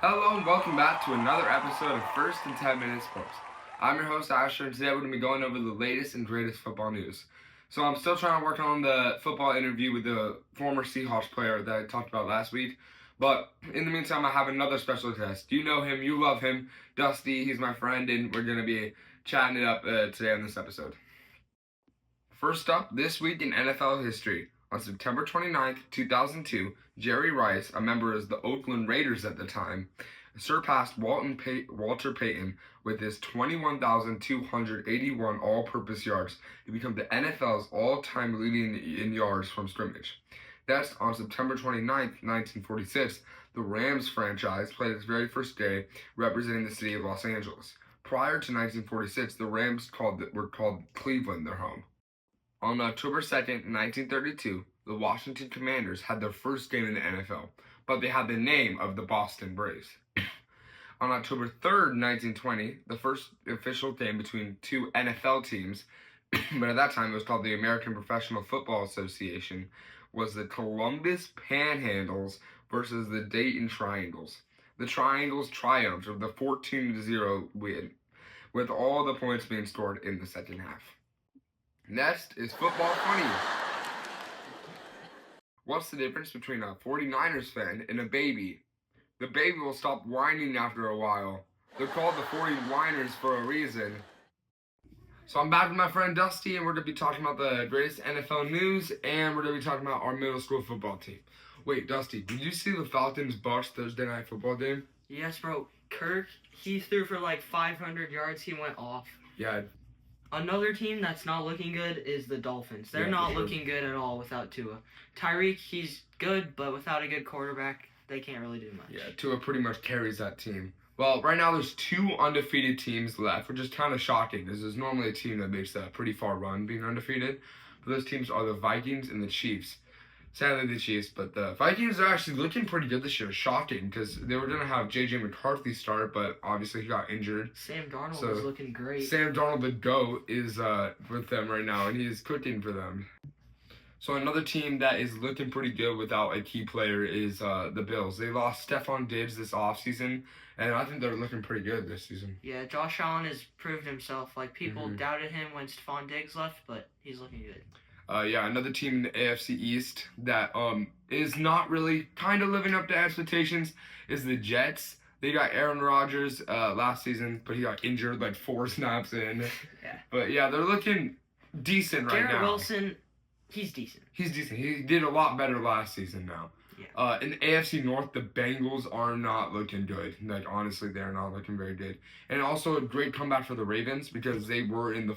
Hello and welcome back to another episode of First and 10 Minute Sports. I'm your host Asher, and today we're going to be going over the latest and greatest football news. So I'm still trying to work on the football interview with the former Seahawks player that I talked about last week. But in the meantime, I have another special guest. You know him, you love him, Dusty. He's my friend, and we're going to be chatting it up today on this episode. First up, this week in NFL history. On September 29th, 2002, Jerry Rice, a member of the Oakland Raiders at the time, surpassed Walter Payton with his 21,281 all-purpose yards to become the NFL's all-time leading in yards from scrimmage. Next, on September 29th, 1946, the Rams franchise played its very first day representing the city of Los Angeles. Prior to 1946, the Rams were called Cleveland their home. On October 2nd, 1932, the Washington Commanders had their first game in the NFL, but they had the name of the Boston Braves. On October 3rd, 1920, the first official game between two NFL teams, but at that time it was called the American Professional Football Association, was the Columbus Panhandles versus the Dayton Triangles. The Triangles triumphed with a 14-0 win, with all the points being scored in the second half. Next is football funny. What's the difference between a 49ers fan and a baby? The baby will stop whining after a while. They're called the 49ers for a reason. So I'm back with my friend Dusty, and we're going to be talking about the greatest NFL news, and we're going to be talking about our middle school football team. Wait, Dusty, did you see the Falcons-Bucs Thursday night football game? Yes, bro. Kirk, he threw for like 500 yards. He went off. Yeah. Another team that's not looking good is the Dolphins. They're not looking good at all without Tua. Tyreek, he's good, but without a good quarterback, they can't really do much. Yeah, Tua pretty much carries that team. Well, right now there's two undefeated teams left, which is kind of shocking, because there's normally a team that makes a pretty far run being undefeated. But those teams are the Vikings and the Chiefs. Sadly, the Chiefs, but the Vikings are actually looking pretty good this year. Shocking, because they were going to have J.J. McCarthy start, but obviously he got injured. Sam Darnold is looking great. Sam Darnold, the GOAT, is with them right now, and he's cooking for them. So another team that is looking pretty good without a key player is the Bills. They lost Stephon Diggs this offseason, and I think they're looking pretty good this season. Yeah, Josh Allen has proved himself. Like, people doubted him when Stephon Diggs left, but he's looking good. Another team in the AFC East that is not really kind of living up to expectations is the Jets. They got Aaron Rodgers last season, but he got injured like 4 snaps in. Yeah. But yeah, they're looking decent right now. Garrett Wilson, he's decent. He's decent. He did a lot better last season now. Yeah. In the AFC North, the Bengals are not looking good. Like, honestly, they're not looking very good. And also a great comeback for the Ravens, because they were in the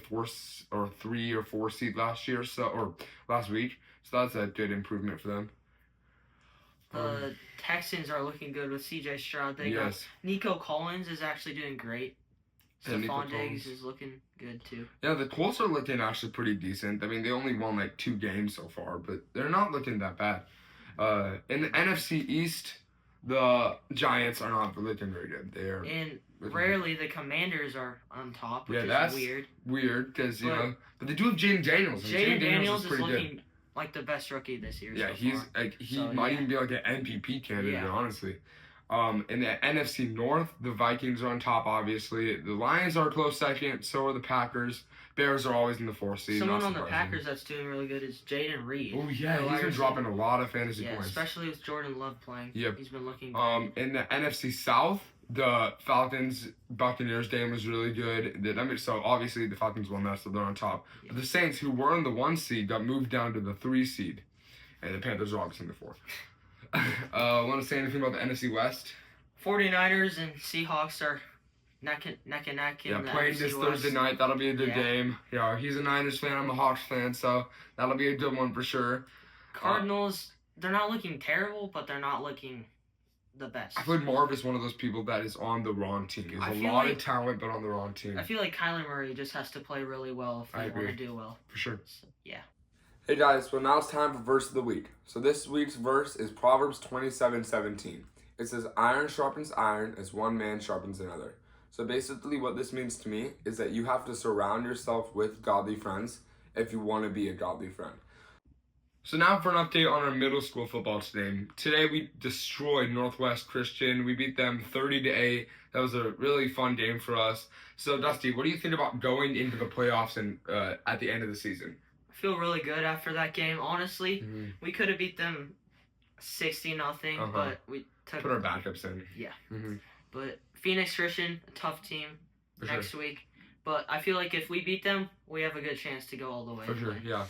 3 or 4 seed last week. So that's a good improvement for them. The Texans are looking good with C.J. Stroud. They got Nico Collins is actually doing great. Stephon Diggs is looking good too. Yeah, the Colts are looking actually pretty decent. I mean, they only won like 2 games so far, but they're not looking that bad. In the NFC East, the Giants are not looking very good. And rarely the Commanders are on top, which is weird. Weird, because, but they do have Jaden Daniels. Jaden Daniels is looking like the best rookie this year. Yeah, he might even be like an MVP candidate, honestly. In the NFC North, the Vikings are on top, obviously. The Lions are a close second, so are the Packers. Bears are always in the 4th seed. Someone on the Packers that's doing really good is Jaden Reed. Oh, yeah, he's been dropping a lot of fantasy points. Especially with Jordan Love playing. Yep. He's been looking good. In the NFC South, the Falcons-Buccaneers game was really good. So, obviously, the Falcons won that, so they're on top. Yeah. But the Saints, who were in the 1 seed, got moved down to the 3 seed. And the Panthers are obviously in the 4th. Want to say anything about the NFC West? 49ers and Seahawks are neck and neck. Yeah, playing this Thursday night. That'll be a good game. Yeah, he's a Niners fan. I'm a Hawks fan, so that'll be a good one for sure. Cardinals, they're not looking terrible, but they're not looking the best. I feel like Marv is one of those people that is on the wrong team. He has a lot of talent, but on the wrong team. I feel like Kyler Murray just has to play really well if they want to do well. For sure. So, yeah. Hey guys, well now it's time for verse of the week. So this week's verse is Proverbs 27:17. It says, "Iron sharpens iron as one man sharpens another." So basically what this means to me is that you have to surround yourself with godly friends if you want to be a godly friend. So now for an update on our middle school football team. Today we destroyed Northwest Christian. We beat them 30-8. That was a really fun game for us. So Dusty, what do you think about going into the playoffs and at the end of the season? I feel really good after that game. Honestly, we could have beat them 60-0, but we put our backups in. Yeah. But Phoenix Christian, a tough team next week. But I feel like if we beat them, we have a good chance to go all the way. For sure, yeah.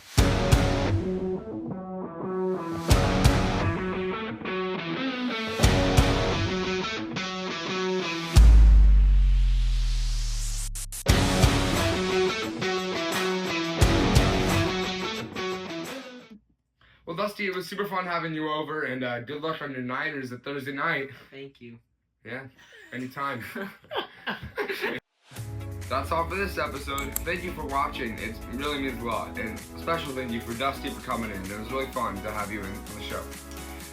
Well, Dusty, it was super fun having you over, and good luck on your Niners at Thursday night. Thank you. Yeah, anytime. That's all for this episode. Thank you for watching. It really means a lot. And a special thank you for Dusty for coming in. It was really fun to have you in on the show.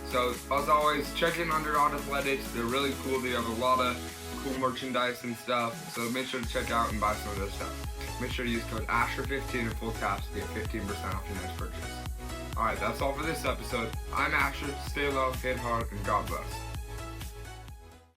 So, as always, check in Underdog Athletics. They're really cool. They have a lot of cool merchandise and stuff. So make sure to check out and buy some of their stuff. Make sure to use code ASHER15 in full caps to get 15% off your next purchase. Alright, that's all for this episode. I'm Asher. Stay low, hit hard, and God bless.